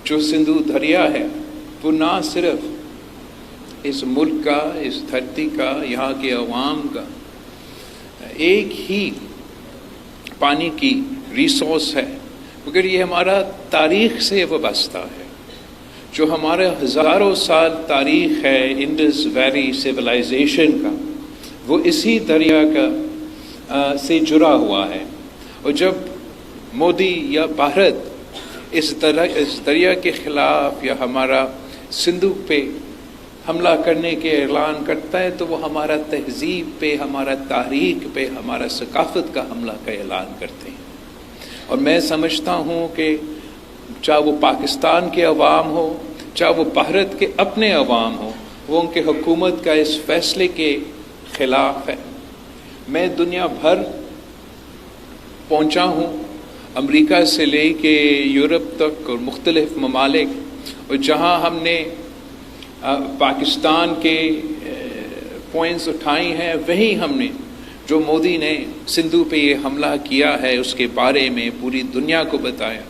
جو سندھو دریا ہے وہ نہ صرف اس ملک کا، اس دھرتی کا، یہاں کے عوام کا ایک ہی پانی کی ریسورس ہے، مگر یہ ہمارا تاریخ سے وابستہ ہے۔ جو ہمارا ہزاروں سال تاریخ ہے انڈس ویلی سویلائزیشن کا، وہ اسی دریا کا سے جڑا ہوا ہے۔ اور جب مودی یا بھارت اس دریا کے خلاف یا ہمارا سندھو پہ حملہ کرنے کے اعلان کرتا ہے تو وہ ہمارا تہذیب پہ، ہمارا تاریخ پہ، ہمارا ثقافت کا حملہ کا اعلان کرتے ہیں۔ اور میں سمجھتا ہوں کہ چاہے وہ پاکستان کے عوام ہو، چاہے وہ بھارت کے اپنے عوام ہو، وہ ان کے حکومت کا اس فیصلے کے خلاف ہے۔ میں دنیا بھر پہنچا ہوں، امریکہ سے لے کے یورپ تک اور مختلف ممالک، اور جہاں ہم نے پاکستان کے پوائنٹس اٹھائی ہیں، وہیں ہم نے جو مودی نے سندھو پہ یہ حملہ کیا ہے اس کے بارے میں پوری دنیا کو بتایا۔